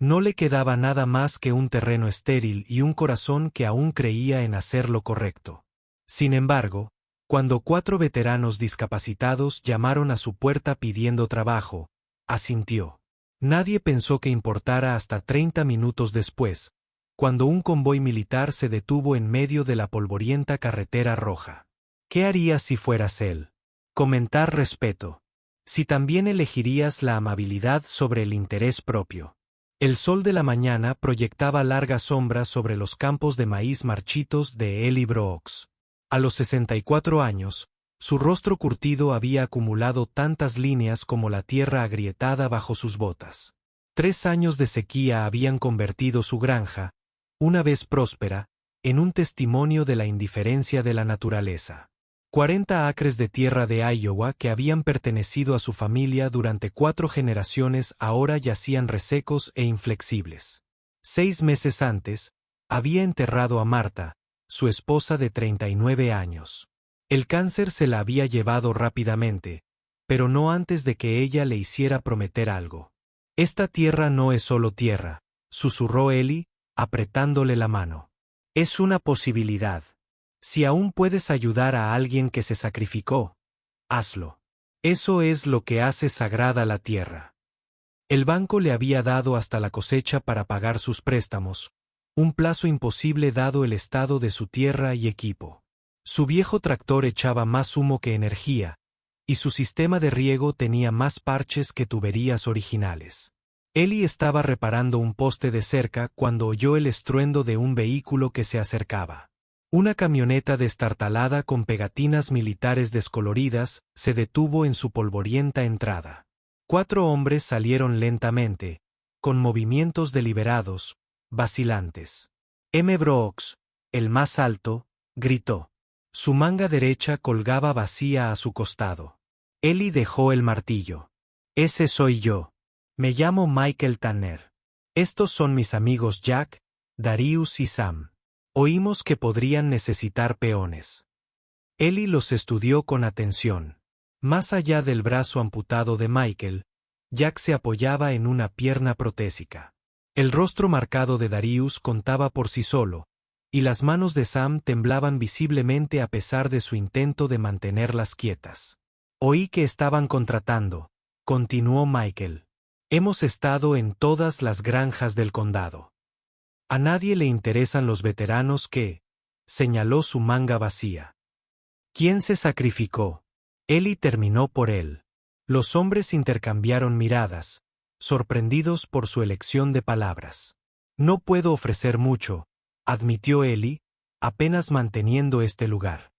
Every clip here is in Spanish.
No le quedaba nada más que un terreno estéril y un corazón que aún creía en hacer lo correcto. Sin embargo, cuando 4 veteranos discapacitados llamaron a su puerta pidiendo trabajo, asintió. Nadie pensó que importara hasta 30 minutos después, cuando un convoy militar se detuvo en medio de la polvorienta carretera roja. ¿Qué harías si fueras él? Comentar respeto. Si también elegirías la amabilidad sobre el interés propio. El sol de la mañana proyectaba largas sombras sobre los campos de maíz marchitos de Eli Brooks. A los 64 años, su rostro curtido había acumulado tantas líneas como la tierra agrietada bajo sus botas. 3 años de sequía habían convertido su granja, una vez próspera, en un testimonio de la indiferencia de la naturaleza. 40 acres de tierra de Iowa que habían pertenecido a su familia durante 4 generaciones ahora yacían resecos e inflexibles. 6 meses antes, había enterrado a Marta, su esposa de 39 años. El cáncer se la había llevado rápidamente, pero no antes de que ella le hiciera prometer algo. Esta tierra no es solo tierra, susurró Eli, apretándole la mano. Es una posibilidad. Si aún puedes ayudar a alguien que se sacrificó, hazlo. Eso es lo que hace sagrada la tierra. El banco le había dado hasta la cosecha para pagar sus préstamos, un plazo imposible dado el estado de su tierra y equipo. Su viejo tractor echaba más humo que energía, y su sistema de riego tenía más parches que tuberías originales. Eli estaba reparando un poste de cerca cuando oyó el estruendo de un vehículo que se acercaba. Una camioneta destartalada con pegatinas militares descoloridas se detuvo en su polvorienta entrada. 4 hombres salieron lentamente, con movimientos deliberados, vacilantes. M. Brooks, el más alto, gritó. Su manga derecha colgaba vacía a su costado. Eli dejó el martillo. Ese soy yo. Me llamo Michael Tanner. Estos son mis amigos Jack, Darius y Sam. Oímos que podrían necesitar peones. Eli los estudió con atención. Más allá del brazo amputado de Michael, Jack se apoyaba en una pierna protésica. El rostro marcado de Darius contaba por sí solo, y las manos de Sam temblaban visiblemente a pesar de su intento de mantenerlas quietas. Oí que estaban contratando, continuó Michael. Hemos estado en todas las granjas del condado. A nadie le interesan los veteranos que, señaló su manga vacía. ¿Quién se sacrificó? Eli terminó por él. Los hombres intercambiaron miradas, sorprendidos por su elección de palabras. No puedo ofrecer mucho, admitió Eli, apenas manteniendo este lugar.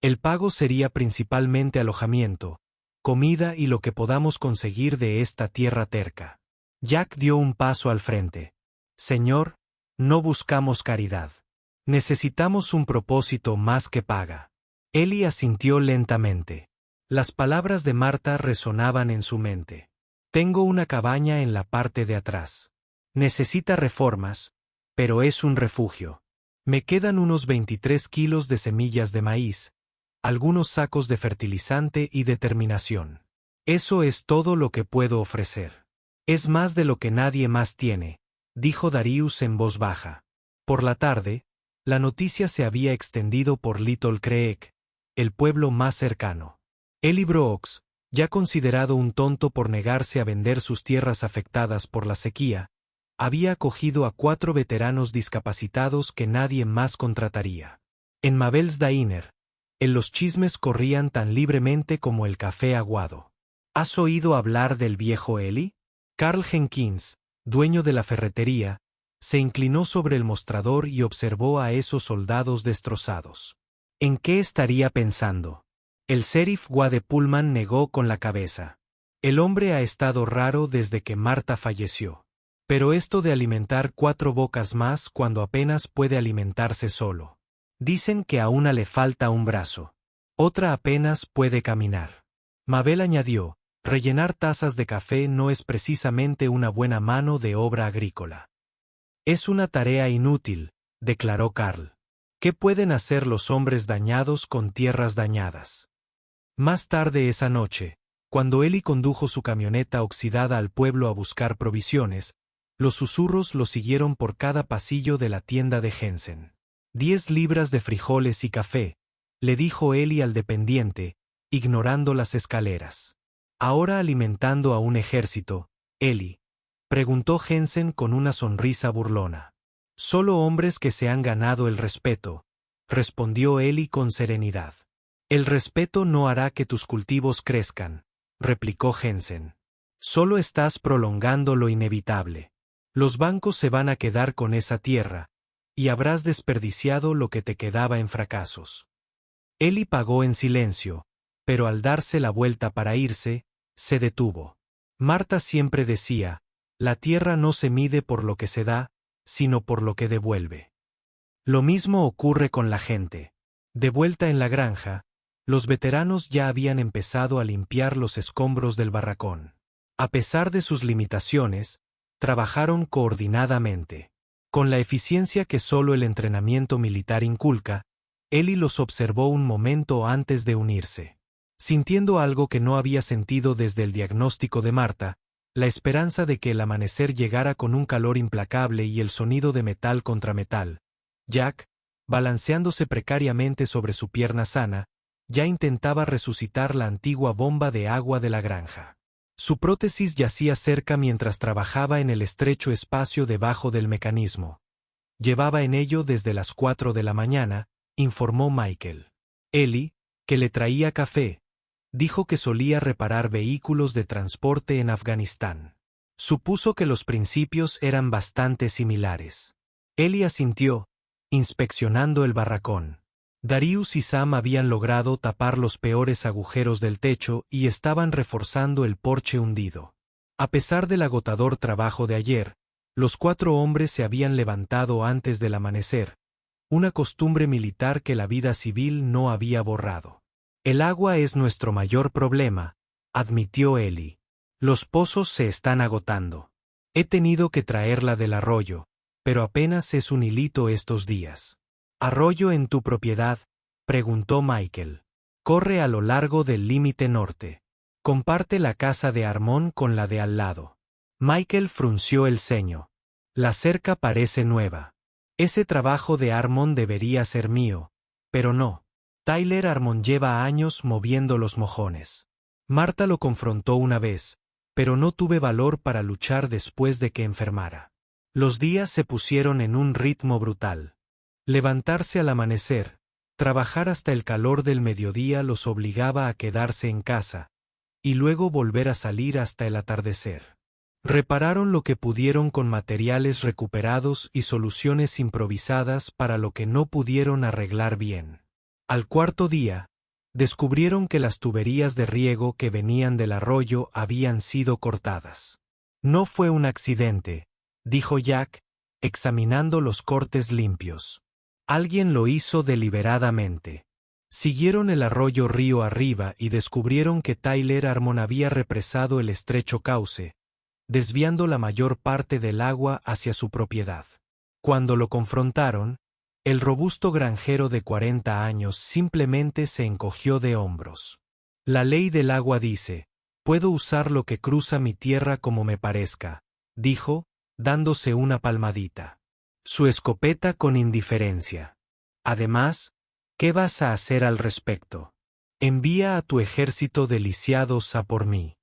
El pago sería principalmente alojamiento, comida y lo que podamos conseguir de esta tierra terca. Jack dio un paso al frente. Señor, no buscamos caridad. Necesitamos un propósito más que paga. Eli asintió lentamente. Las palabras de Marta resonaban en su mente. Tengo una cabaña en la parte de atrás. Necesita reformas, pero es un refugio. Me quedan unos 23 kilos de semillas de maíz, algunos sacos de fertilizante y determinación. Eso es todo lo que puedo ofrecer. Es más de lo que nadie más tiene, dijo Darius en voz baja. Por la tarde, la noticia se había extendido por Little Creek, el pueblo más cercano. Eli Brooks, ya considerado un tonto por negarse a vender sus tierras afectadas por la sequía, había acogido a 4 veteranos discapacitados que nadie más contrataría. En Mabel's Diner, los chismes corrían tan libremente como el café aguado. ¿Has oído hablar del viejo Eli? Carl Jenkins, dueño de la ferretería, se inclinó sobre el mostrador y observó a esos soldados destrozados. ¿En qué estaría pensando? El sheriff Wade Pullman negó con la cabeza. El hombre ha estado raro desde que Marta falleció. Pero esto de alimentar 4 bocas más cuando apenas puede alimentarse solo. Dicen que a una le falta un brazo. Otra apenas puede caminar. Mabel añadió, rellenar tazas de café no es precisamente una buena mano de obra agrícola. Es una tarea inútil, declaró Carl. ¿Qué pueden hacer los hombres dañados con tierras dañadas? Más tarde esa noche, cuando Eli condujo su camioneta oxidada al pueblo a buscar provisiones, Los susurros lo siguieron por cada pasillo de la tienda de Jensen. 10 libras de frijoles y café, le dijo Eli al dependiente, ignorando las escaleras. Ahora alimentando a un ejército, Eli, preguntó Jensen con una sonrisa burlona. Solo hombres que se han ganado el respeto, respondió Eli con serenidad. El respeto no hará que tus cultivos crezcan, replicó Jensen. Solo estás prolongando lo inevitable. Los bancos se van a quedar con esa tierra, y habrás desperdiciado lo que te quedaba en fracasos. Eli pagó en silencio, pero al darse la vuelta para irse, se detuvo. Marta siempre decía, la tierra no se mide por lo que se da, sino por lo que devuelve. Lo mismo ocurre con la gente. De vuelta en la granja, los veteranos ya habían empezado a limpiar los escombros del barracón. A pesar de sus limitaciones, trabajaron coordinadamente. Con la eficiencia que solo el entrenamiento militar inculca, Eli los observó un momento antes de unirse. Sintiendo algo que no había sentido desde el diagnóstico de Marta, la esperanza de que el amanecer llegara con un calor implacable y el sonido de metal contra metal, Jack, balanceándose precariamente sobre su pierna sana, ya intentaba resucitar la antigua bomba de agua de la granja. Su prótesis yacía cerca mientras trabajaba en el estrecho espacio debajo del mecanismo. Llevaba en ello desde las 4 de la mañana, informó Michael. Eli, que le traía café, dijo que solía reparar vehículos de transporte en Afganistán. Supuso que los principios eran bastante similares. Eli asintió, inspeccionando el barracón. Darius y Sam habían logrado tapar los peores agujeros del techo y estaban reforzando el porche hundido. A pesar del agotador trabajo de ayer, los 4 hombres se habían levantado antes del amanecer, una costumbre militar que la vida civil no había borrado. El agua es nuestro mayor problema, admitió Eli. Los pozos se están agotando. He tenido que traerla del arroyo, pero apenas es un hilito estos días. ¿Arroyo en tu propiedad?, preguntó Michael. Corre a lo largo del límite norte. Comparte la casa de Armón con la de al lado. Michael frunció el ceño. La cerca parece nueva. Ese trabajo de Armón debería ser mío, pero no. Tyler Armón lleva años moviendo los mojones. Marta lo confrontó una vez, pero no tuve valor para luchar después de que enfermara. Los días se pusieron en un ritmo brutal. Levantarse al amanecer, trabajar hasta el calor del mediodía los obligaba a quedarse en casa, y luego volver a salir hasta el atardecer. Repararon lo que pudieron con materiales recuperados y soluciones improvisadas para lo que no pudieron arreglar bien. Al 4.º día, descubrieron que las tuberías de riego que venían del arroyo habían sido cortadas. No fue un accidente, dijo Jack, examinando los cortes limpios. Alguien lo hizo deliberadamente. Siguieron el arroyo río arriba y descubrieron que Tyler Armón había represado el estrecho cauce, desviando la mayor parte del agua hacia su propiedad. Cuando lo confrontaron, el robusto granjero de 40 años simplemente se encogió de hombros. La ley del agua dice, puedo usar lo que cruza mi tierra como me parezca, dijo, dándose una palmadita. Su escopeta con indiferencia. Además, ¿qué vas a hacer al respecto? Envía a tu ejército de lisiados a por mí.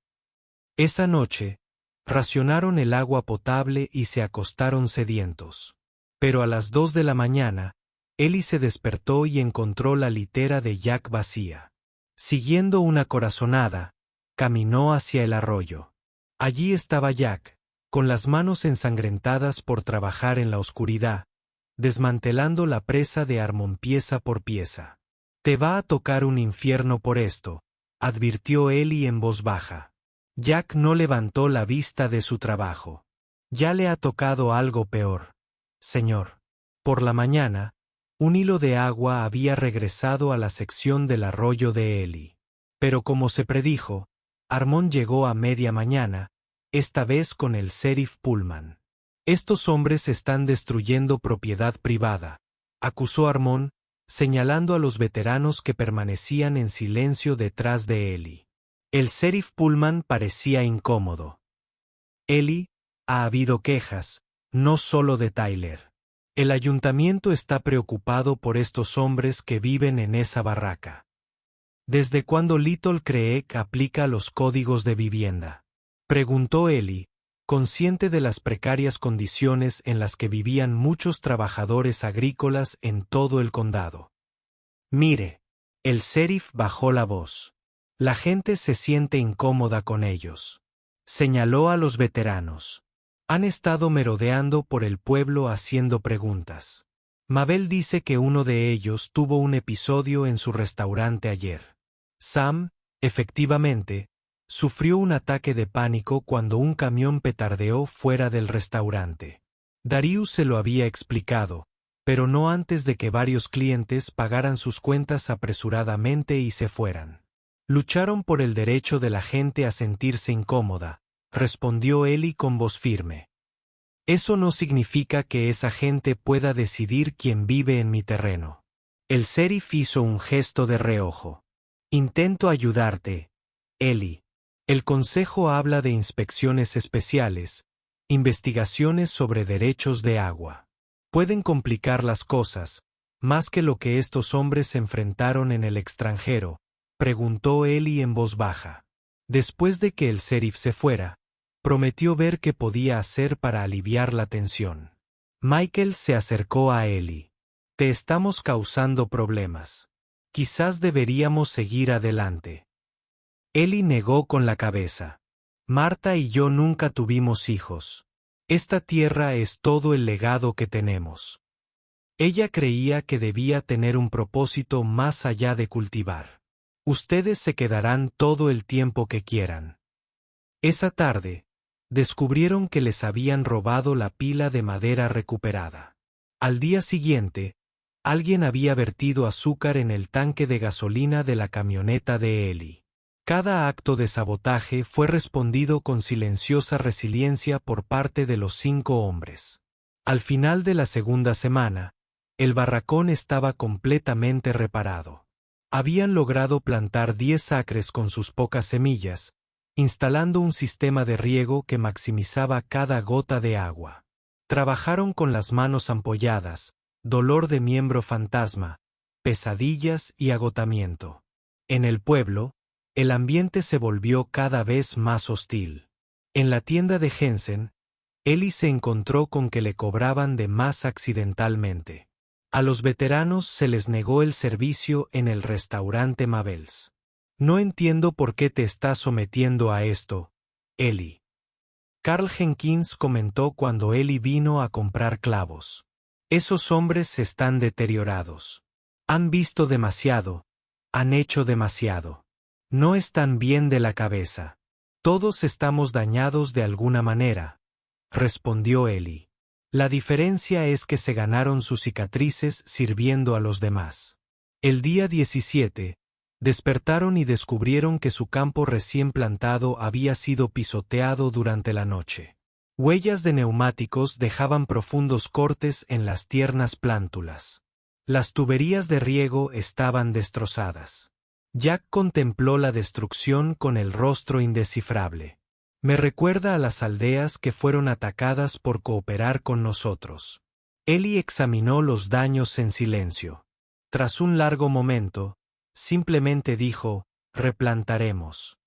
Esa noche, racionaron el agua potable y se acostaron sedientos. Pero a las 2 de la mañana, Eli se despertó y encontró la litera de Jack vacía. Siguiendo una corazonada, caminó hacia el arroyo. Allí estaba Jack, con las manos ensangrentadas por trabajar en la oscuridad, desmantelando la presa de Armón pieza por pieza. Te va a tocar un infierno por esto, advirtió Eli en voz baja. Jack no levantó la vista de su trabajo. Ya le ha tocado algo peor, señor. Por la mañana, un hilo de agua había regresado a la sección del arroyo de Eli. Pero como se predijo, Armón llegó a media mañana, esta vez con el sheriff Pullman. Estos hombres están destruyendo propiedad privada, acusó Armón, señalando a los veteranos que permanecían en silencio detrás de Eli. El sheriff Pullman parecía incómodo. Eli, Ha habido quejas, no solo de Tyler. El ayuntamiento está preocupado por estos hombres que viven en esa barraca. ¿Desde cuándo Little Creek aplica los códigos de vivienda?, preguntó Ellie, consciente de las precarias condiciones en las que vivían muchos trabajadores agrícolas en todo el condado. Mire, el sheriff bajó la voz. La gente se siente incómoda con ellos. Señaló a los veteranos. Han estado merodeando por el pueblo haciendo preguntas. Mabel dice que uno de ellos tuvo un episodio en su restaurante ayer. Sam, efectivamente, sufrió un ataque de pánico cuando un camión petardeó fuera del restaurante. Darius se lo había explicado, pero no antes de que varios clientes pagaran sus cuentas apresuradamente y se fueran. Lucharon por el derecho de la gente a sentirse incómoda, respondió Ellie con voz firme. Eso no significa que esa gente pueda decidir quién vive en mi terreno. El sheriff hizo un gesto de reojo. Intento ayudarte, Ellie. El consejo habla de inspecciones especiales, investigaciones sobre derechos de agua. Pueden complicar las cosas, más que lo que estos hombres enfrentaron en el extranjero, preguntó Ellie en voz baja. Después de que el sheriff se fuera, prometió ver qué podía hacer para aliviar la tensión. Michael se acercó a Ellie. Te estamos causando problemas. Quizás deberíamos seguir adelante. Ellie negó con la cabeza. Marta y yo nunca tuvimos hijos. Esta tierra es todo el legado que tenemos. Ella creía que debía tener un propósito más allá de cultivar. Ustedes se quedarán todo el tiempo que quieran. Esa tarde, descubrieron que les habían robado la pila de madera recuperada. Al día siguiente, alguien había vertido azúcar en el tanque de gasolina de la camioneta de Ellie. Cada acto de sabotaje fue respondido con silenciosa resiliencia por parte de los 5 hombres. Al final de la segunda semana, el barracón estaba completamente reparado. Habían logrado plantar 10 acres con sus pocas semillas, instalando un sistema de riego que maximizaba cada gota de agua. Trabajaron con las manos ampolladas, dolor de miembro fantasma, pesadillas y agotamiento. En el pueblo, el ambiente se volvió cada vez más hostil. En la tienda de Jensen, Ellie se encontró con que le cobraban de más accidentalmente. A los veteranos se les negó el servicio en el restaurante Mabel's. No entiendo por qué te estás sometiendo a esto, Ellie. Carl Jenkins comentó cuando Ellie vino a comprar clavos. Esos hombres están deteriorados. Han visto demasiado, han hecho demasiado. No están bien de la cabeza. Todos estamos dañados de alguna manera, respondió Ellie. La diferencia es que se ganaron sus cicatrices sirviendo a los demás. El día 17, despertaron y descubrieron que su campo recién plantado había sido pisoteado durante la noche. Huellas de neumáticos dejaban profundos cortes en las tiernas plántulas. Las tuberías de riego estaban destrozadas. Jack contempló la destrucción con el rostro indescifrable. Me recuerda a las aldeas que fueron atacadas por cooperar con nosotros. Ellie examinó los daños en silencio. Tras un largo momento, simplemente dijo, replantaremos.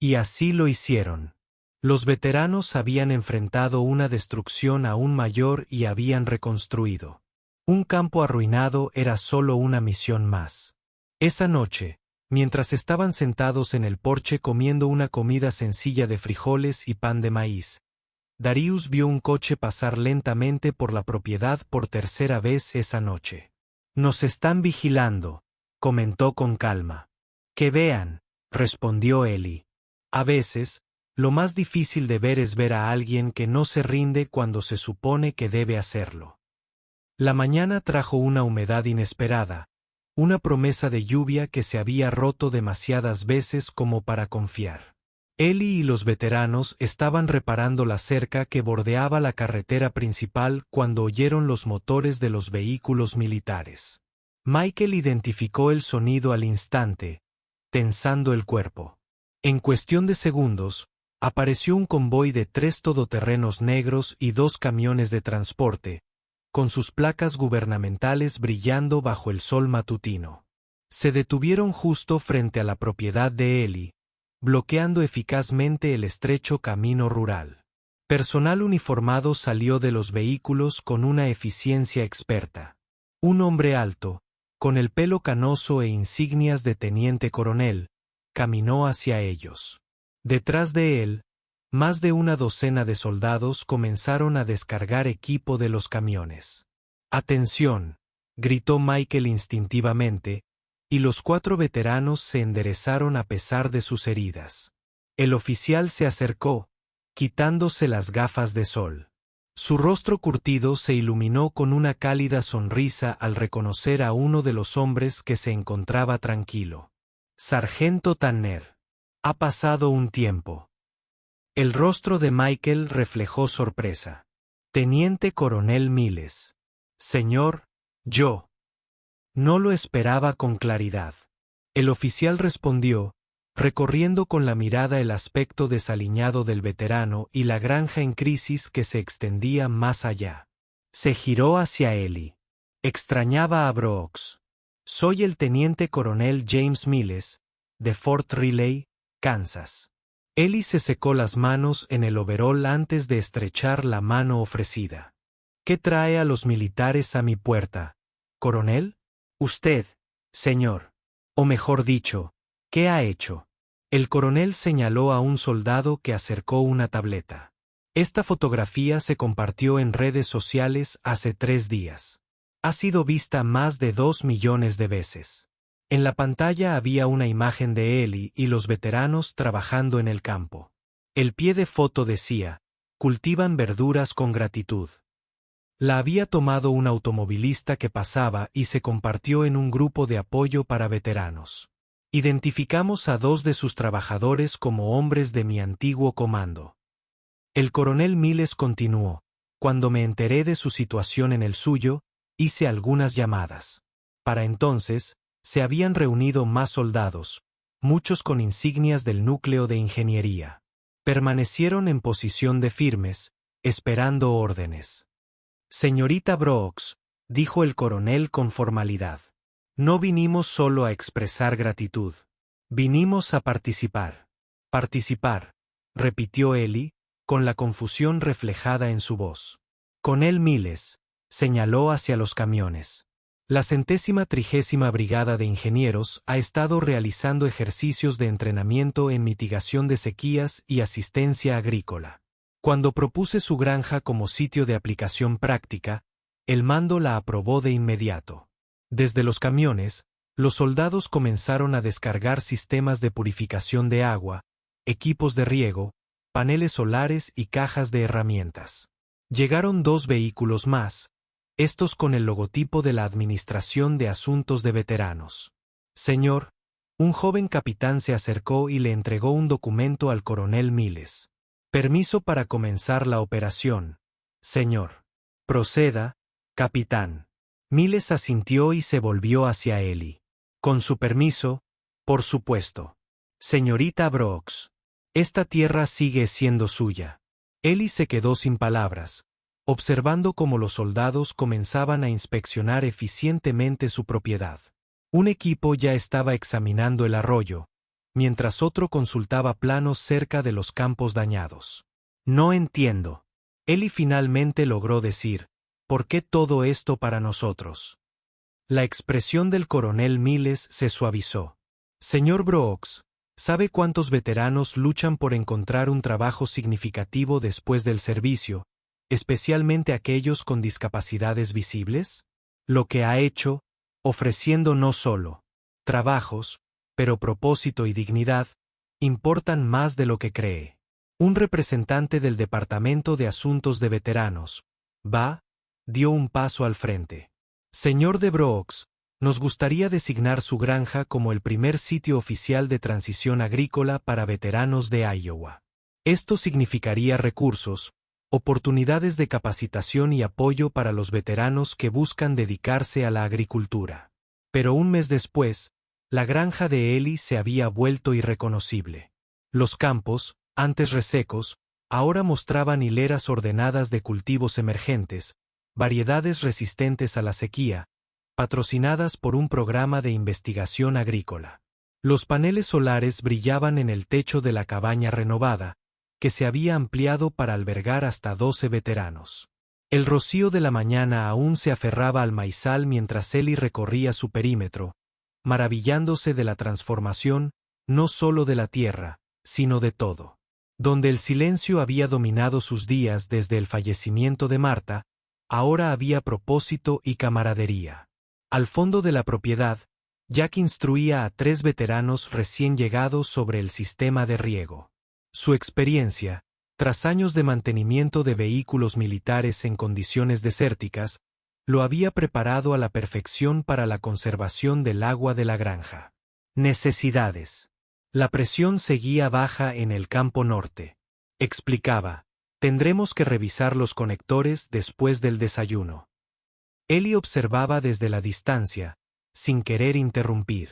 Y así lo hicieron. Los veteranos habían enfrentado una destrucción aún mayor y habían reconstruido. Un campo arruinado era solo una misión más. Esa noche, mientras estaban sentados en el porche comiendo una comida sencilla de frijoles y pan de maíz, Darius vio un coche pasar lentamente por la propiedad por tercera vez esa noche. Nos están vigilando, comentó con calma. Que vean, respondió Ellie. A veces, lo más difícil de ver es ver a alguien que no se rinde cuando se supone que debe hacerlo. La mañana trajo una humedad inesperada, una promesa de lluvia que se había roto demasiadas veces como para confiar. Ellie y los veteranos estaban reparando la cerca que bordeaba la carretera principal cuando oyeron los motores de los vehículos militares. Michael identificó el sonido al instante, tensando el cuerpo. En cuestión de segundos, Apareció un convoy de 3 todoterrenos negros y 2 camiones de transporte, con sus placas gubernamentales brillando bajo el sol matutino. Se detuvieron justo frente a la propiedad de Eli, bloqueando eficazmente el estrecho camino rural. Personal uniformado salió de los vehículos con una eficiencia experta. Un hombre alto, con el pelo canoso e insignias de teniente coronel, caminó hacia ellos. Detrás de él, más de una docena de soldados comenzaron a descargar equipo de los camiones. «¡Atención!», gritó Michael instintivamente, y los 4 veteranos se enderezaron a pesar de sus heridas. El oficial se acercó, quitándose las gafas de sol. Su rostro curtido se iluminó con una cálida sonrisa al reconocer a uno de los hombres que se encontraba tranquilo. «Sargento Tanner. Ha pasado un tiempo». El rostro de Michael reflejó sorpresa. «Teniente coronel Miles. Señor, yo». No lo esperaba con claridad. El oficial respondió, recorriendo con la mirada el aspecto desaliñado del veterano y la granja en crisis que se extendía más allá. Se giró hacia Eli. Extrañaba a Brooks. «Soy el teniente coronel James Miles, de Fort Riley, Kansas». Eli se secó las manos en el overol antes de estrechar la mano ofrecida. «¿Qué trae a los militares a mi puerta, coronel?» «Usted, señor. O mejor dicho, ¿qué ha hecho?». El coronel señaló a un soldado que acercó una tableta. Esta fotografía se compartió en redes sociales hace 3 días. Ha sido vista más de 2 millones de veces. En la pantalla había una imagen de Eli y los veteranos trabajando en el campo. El pie de foto decía, «Cultivan verduras con gratitud». La había tomado un automovilista que pasaba y se compartió en un grupo de apoyo para veteranos. «Identificamos a 2 de sus trabajadores como hombres de mi antiguo comando». El coronel Miles continuó, «Cuando me enteré de su situación en el suyo, hice algunas llamadas. Para entonces, se habían reunido más soldados, muchos con insignias del núcleo de ingeniería. Permanecieron en posición de firmes, esperando órdenes. «Señorita Brooks», dijo el coronel con formalidad, «no vinimos solo a expresar gratitud. Vinimos a participar». «Participar», repitió Eli, con la confusión reflejada en su voz. «Coronel Miles», señaló hacia los camiones. «La 130ª Brigada de Ingenieros ha estado realizando ejercicios de entrenamiento en mitigación de sequías y asistencia agrícola. Cuando propuse su granja como sitio de aplicación práctica, el mando la aprobó de inmediato. Desde los camiones, los soldados comenzaron a descargar sistemas de purificación de agua, equipos de riego, paneles solares y cajas de herramientas. Llegaron 2 vehículos más, estos con el logotipo de la Administración de Asuntos de Veteranos. «Señor», un joven capitán se acercó y le entregó un documento al coronel Miles. «Permiso para comenzar la operación, señor». «Proceda, capitán». Miles asintió y se volvió hacia Eli. «Con su permiso, por supuesto. Señorita Brooks, esta tierra sigue siendo suya». Eli se quedó sin palabras, observando cómo los soldados comenzaban a inspeccionar eficientemente su propiedad. Un equipo ya estaba examinando el arroyo, mientras otro consultaba planos cerca de los campos dañados. «No entiendo». Eli finalmente logró decir, «¿por qué todo esto para nosotros?». La expresión del coronel Miles se suavizó. «Señor Brooks, ¿sabe cuántos veteranos luchan por encontrar un trabajo significativo después del servicio, especialmente aquellos con discapacidades visibles? Lo que ha hecho, ofreciendo no solo trabajos, pero propósito y dignidad, importan más de lo que cree». Un representante del Departamento de Asuntos de Veteranos, dio un paso al frente. «Señor de Brooks, nos gustaría designar su granja como el primer sitio oficial de transición agrícola para veteranos de Iowa. Esto significaría recursos, oportunidades de capacitación y apoyo para los veteranos que buscan dedicarse a la agricultura». Pero un mes después, la granja de Eli se había vuelto irreconocible. Los campos, antes resecos, ahora mostraban hileras ordenadas de cultivos emergentes, variedades resistentes a la sequía, patrocinadas por un programa de investigación agrícola. Los paneles solares brillaban en el techo de la cabaña renovada, que se había ampliado para albergar hasta 12 veteranos. El rocío de la mañana aún se aferraba al maizal mientras Ellie recorría su perímetro, maravillándose de la transformación, no solo de la tierra, sino de todo. Donde el silencio había dominado sus días desde el fallecimiento de Marta, ahora había propósito y camaradería. Al fondo de la propiedad, Jack instruía a 3 veteranos recién llegados sobre el sistema de riego. Su experiencia, tras años de mantenimiento de vehículos militares en condiciones desérticas, lo había preparado a la perfección para la conservación del agua de la granja. Necesidades. La presión seguía baja en el campo norte. Explicaba, tendremos que revisar los conectores después del desayuno. Ellie observaba desde la distancia, sin querer interrumpir.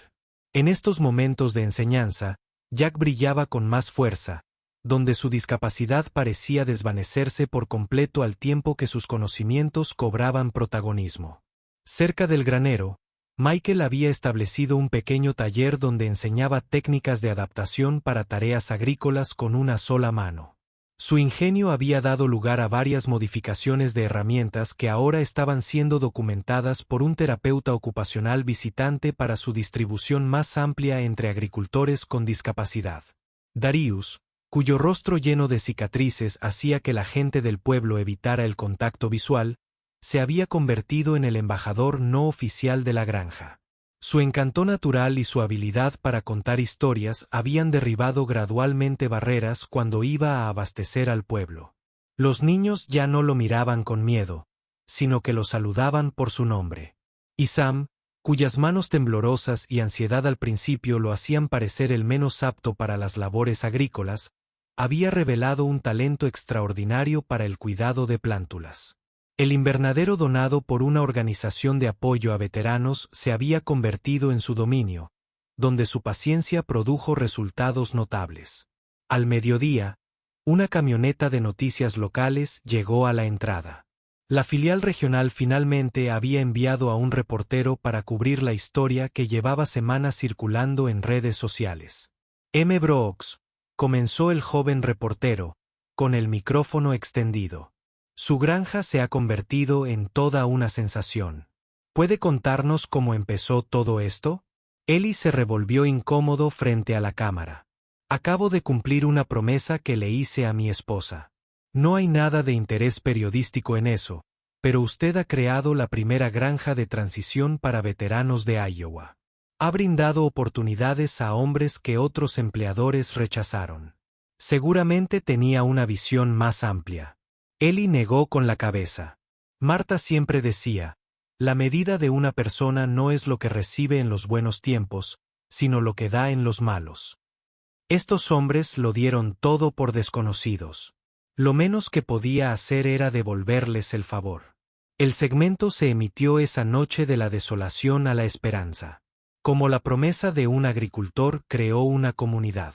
En estos momentos de enseñanza, Jack brillaba con más fuerza, donde su discapacidad parecía desvanecerse por completo al tiempo que sus conocimientos cobraban protagonismo. Cerca del granero, Michael había establecido un pequeño taller donde enseñaba técnicas de adaptación para tareas agrícolas con una sola mano. Su ingenio había dado lugar a varias modificaciones de herramientas que ahora estaban siendo documentadas por un terapeuta ocupacional visitante para su distribución más amplia entre agricultores con discapacidad. Darius, cuyo rostro lleno de cicatrices hacía que la gente del pueblo evitara el contacto visual, se había convertido en el embajador no oficial de la granja. Su encanto natural y su habilidad para contar historias habían derribado gradualmente barreras cuando iba a abastecer al pueblo. Los niños ya no lo miraban con miedo, sino que lo saludaban por su nombre. Y Sam, cuyas manos temblorosas y ansiedad al principio lo hacían parecer el menos apto para las labores agrícolas, había revelado un talento extraordinario para el cuidado de plántulas. El invernadero donado por una organización de apoyo a veteranos se había convertido en su dominio, donde su paciencia produjo resultados notables. Al mediodía, una camioneta de noticias locales llegó a la entrada. La filial regional finalmente había enviado a un reportero para cubrir la historia que llevaba semanas circulando en redes sociales. M. Brooks, comenzó el joven reportero, con el micrófono extendido. Su granja se ha convertido en toda una sensación. ¿Puede contarnos cómo empezó todo esto? Ellie se revolvió incómodo frente a la cámara. Acabo de cumplir una promesa que le hice a mi esposa. No hay nada de interés periodístico en eso, pero usted ha creado la primera granja de transición para veteranos de Iowa. Ha brindado oportunidades a hombres que otros empleadores rechazaron. Seguramente tenía una visión más amplia. Ellie negó con la cabeza. Marta siempre decía, la medida de una persona no es lo que recibe en los buenos tiempos, sino lo que da en los malos. Estos hombres lo dieron todo por desconocidos. Lo menos que podía hacer era devolverles el favor. El segmento se emitió esa noche de la desolación a la esperanza. Como la promesa de un agricultor creó una comunidad.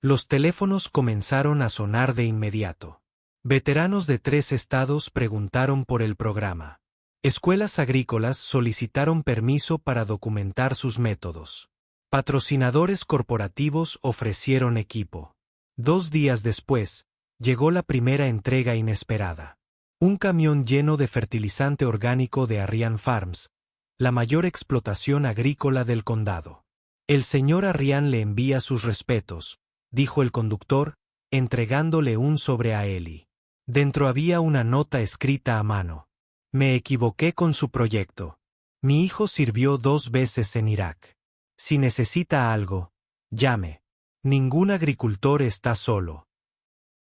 Los teléfonos comenzaron a sonar de inmediato. Veteranos de 3 estados preguntaron por el programa. Escuelas agrícolas solicitaron permiso para documentar sus métodos. Patrocinadores corporativos ofrecieron equipo. 2 días después, llegó la primera entrega inesperada. Un camión lleno de fertilizante orgánico de Arrian Farms, la mayor explotación agrícola del condado. El señor Arrian le envía sus respetos, dijo el conductor, entregándole un sobre a Ellie. Dentro había una nota escrita a mano. Me equivoqué con su proyecto. Mi hijo sirvió 2 veces en Irak. Si necesita algo, llame. Ningún agricultor está solo.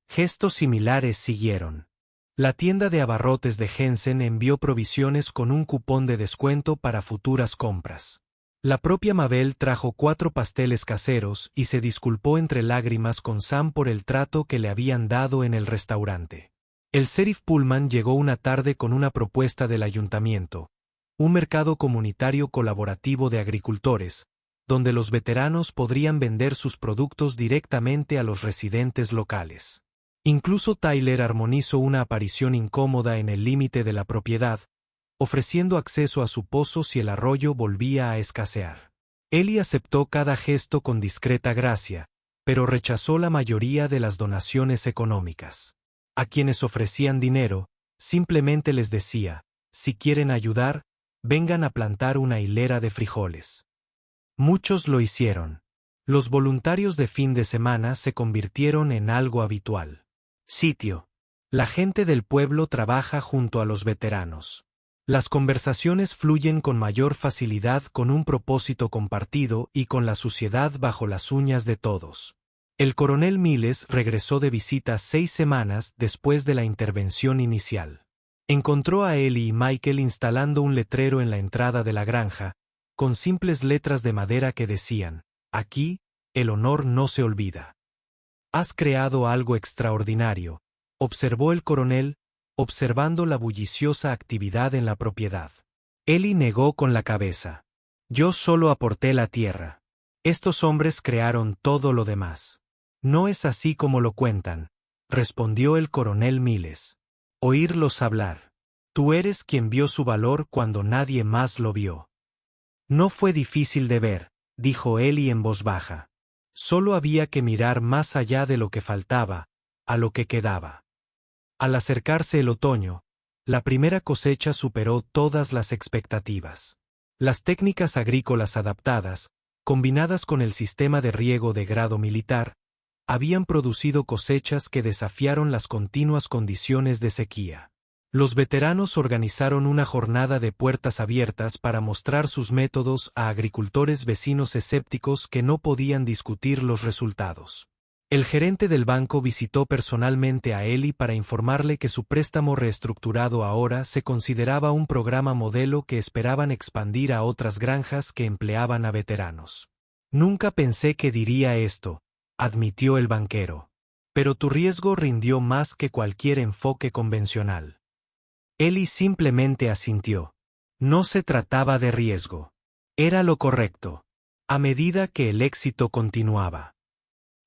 Gestos similares siguieron. La tienda de abarrotes de Jensen envió provisiones con un cupón de descuento para futuras compras. La propia Mabel trajo 4 pasteles caseros y se disculpó entre lágrimas con Sam por el trato que le habían dado en el restaurante. El sheriff Pullman llegó una tarde con una propuesta del ayuntamiento, un mercado comunitario colaborativo de agricultores, donde los veteranos podrían vender sus productos directamente a los residentes locales. Incluso Tyler armonizó una aparición incómoda en el límite de la propiedad, ofreciendo acceso a su pozo si el arroyo volvía a escasear. Ellie aceptó cada gesto con discreta gracia, pero rechazó la mayoría de las donaciones económicas. A quienes ofrecían dinero, simplemente les decía, si quieren ayudar, vengan a plantar una hilera de frijoles. Muchos lo hicieron. Los voluntarios de fin de semana se convirtieron en algo habitual. Sitio. La gente del pueblo trabaja junto a los veteranos. Las conversaciones fluyen con mayor facilidad con un propósito compartido y con la suciedad bajo las uñas de todos. El coronel Miles regresó de visita 6 semanas después de la intervención inicial. Encontró a Ellie y Michael instalando un letrero en la entrada de la granja, con simples letras de madera que decían, «Aquí, el honor no se olvida». «Has creado algo extraordinario», observó el coronel, observando la bulliciosa actividad en la propiedad. Ellie negó con la cabeza. «Yo solo aporté la tierra. Estos hombres crearon todo lo demás». «No es así como lo cuentan», respondió el coronel Miles. «Oírlos hablar. Tú eres quien vio su valor cuando nadie más lo vio». «No fue difícil de ver», dijo Ellie en voz baja. «Solo había que mirar más allá de lo que faltaba, a lo que quedaba». Al acercarse el otoño, la primera cosecha superó todas las expectativas. Las técnicas agrícolas adaptadas, combinadas con el sistema de riego de grado militar, habían producido cosechas que desafiaron las continuas condiciones de sequía. Los veteranos organizaron una jornada de puertas abiertas para mostrar sus métodos a agricultores vecinos escépticos que no podían discutir los resultados. El gerente del banco visitó personalmente a Ellie para informarle que su préstamo reestructurado ahora se consideraba un programa modelo que esperaban expandir a otras granjas que empleaban a veteranos. «Nunca pensé que diría esto», admitió el banquero. «Pero tu riesgo rindió más que cualquier enfoque convencional». Ellie simplemente asintió. No se trataba de riesgo. Era lo correcto. A medida que el éxito continuaba.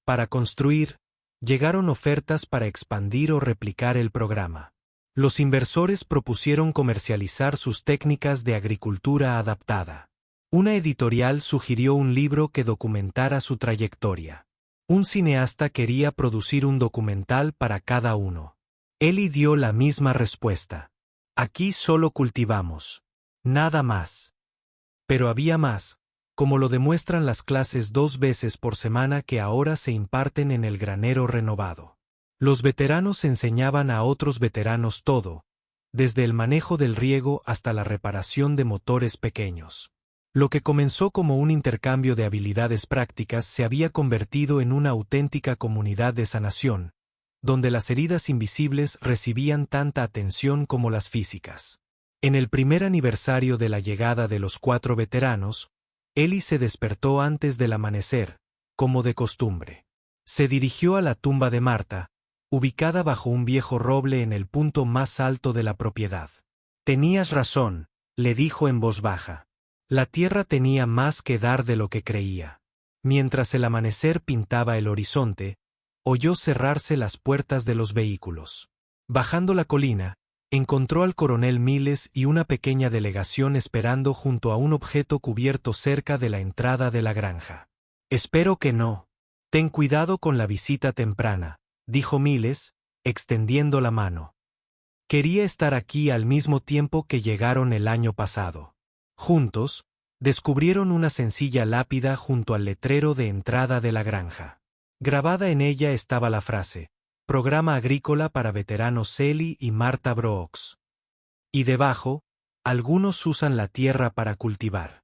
Para construir, llegaron ofertas para expandir o replicar el programa. Los inversores propusieron comercializar sus técnicas de agricultura adaptada. Una editorial sugirió un libro que documentara su trayectoria. Un cineasta quería producir un documental para cada uno. Ellie dio la misma respuesta. «Aquí solo cultivamos. Nada más». Pero había más, como lo demuestran las clases 2 veces por semana que ahora se imparten en el granero renovado. Los veteranos enseñaban a otros veteranos todo, desde el manejo del riego hasta la reparación de motores pequeños. Lo que comenzó como un intercambio de habilidades prácticas se había convertido en una auténtica comunidad de sanación, donde las heridas invisibles recibían tanta atención como las físicas. En el primer aniversario de la llegada de los 4 veteranos, Ellie se despertó antes del amanecer, como de costumbre. Se dirigió a la tumba de Marta, ubicada bajo un viejo roble en el punto más alto de la propiedad. «Tenías razón», le dijo en voz baja. La tierra tenía más que dar de lo que creía. Mientras el amanecer pintaba el horizonte, oyó cerrarse las puertas de los vehículos. Bajando la colina, encontró al coronel Miles y una pequeña delegación esperando junto a un objeto cubierto cerca de la entrada de la granja. «Espero que no. Ten cuidado con la visita temprana», dijo Miles, extendiendo la mano. «Quería estar aquí al mismo tiempo que llegaron el año pasado». Juntos, descubrieron una sencilla lápida junto al letrero de entrada de la granja. Grabada en ella estaba la frase, «Programa agrícola para veteranos Ellie y Marta Brooks». Y debajo, «Algunos usan la tierra para cultivar.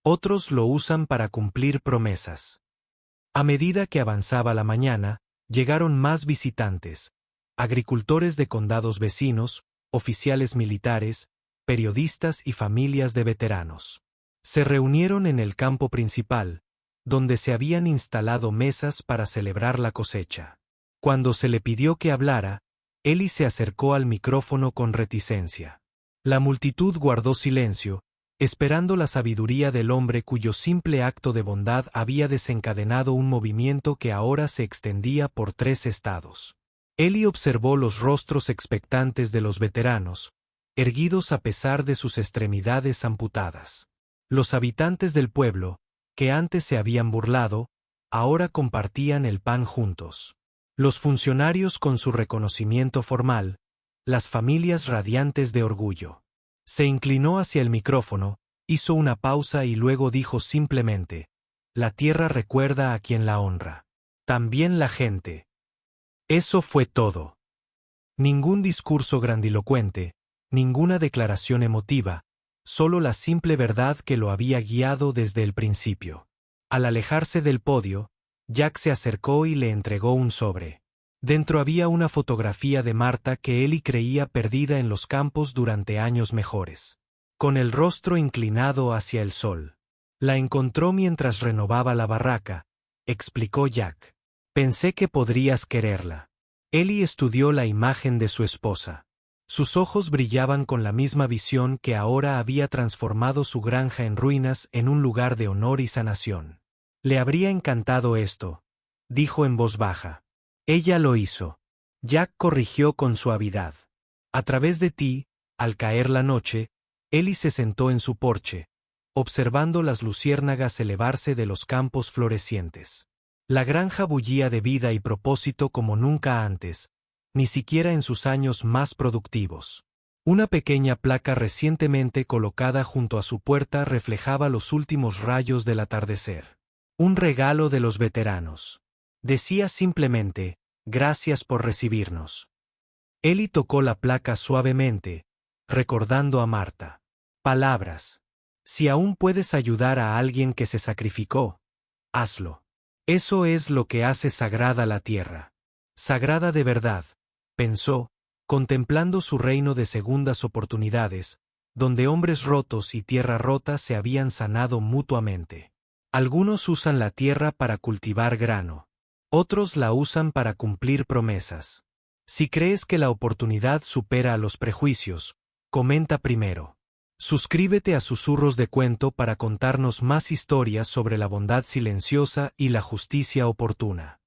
Otros lo usan para cumplir promesas». A medida que avanzaba la mañana, llegaron más visitantes, agricultores de condados vecinos, oficiales militares, periodistas y familias de veteranos. Se reunieron en el campo principal, donde se habían instalado mesas para celebrar la cosecha. Cuando se le pidió que hablara, Ellie se acercó al micrófono con reticencia. La multitud guardó silencio, esperando la sabiduría del hombre cuyo simple acto de bondad había desencadenado un movimiento que ahora se extendía por 3 estados. Eli observó los rostros expectantes de los veteranos, erguidos a pesar de sus extremidades amputadas. Los habitantes del pueblo, que antes se habían burlado, ahora compartían el pan juntos. Los funcionarios con su reconocimiento formal, las familias radiantes de orgullo. Se inclinó hacia el micrófono, hizo una pausa y luego dijo simplemente: «La tierra recuerda a quien la honra. También la gente». Eso fue todo. Ningún discurso grandilocuente, ninguna declaración emotiva, solo la simple verdad que lo había guiado desde el principio. Al alejarse del podio, Jack se acercó y le entregó un sobre. Dentro había una fotografía de Marta que Eli creía perdida en los campos durante años mejores. Con el rostro inclinado hacia el sol. La encontró mientras renovaba la barraca, explicó Jack. Pensé que podrías quererla. Eli estudió la imagen de su esposa. Sus ojos brillaban con la misma visión que ahora había transformado su granja en ruinas en un lugar de honor y sanación. Le habría encantado esto, dijo en voz baja. Ella lo hizo. Jack corrigió con suavidad. A través de ti, al caer la noche, Eli se sentó en su porche, observando las luciérnagas elevarse de los campos florecientes. La granja bullía de vida y propósito como nunca antes, ni siquiera en sus años más productivos. Una pequeña placa recientemente colocada junto a su puerta reflejaba los últimos rayos del atardecer. Un regalo de los veteranos. Decía simplemente: «Gracias por recibirnos». Eli tocó la placa suavemente, recordando a Marta. Palabras. Si aún puedes ayudar a alguien que se sacrificó, hazlo. Eso es lo que hace sagrada la tierra. Sagrada de verdad, pensó, contemplando su reino de segundas oportunidades, donde hombres rotos y tierra rota se habían sanado mutuamente. Algunos usan la tierra para cultivar grano. Otros la usan para cumplir promesas. Si crees que la oportunidad supera a los prejuicios, comenta primero. Suscríbete a Susurros de Cuento para contarnos más historias sobre la bondad silenciosa y la justicia oportuna.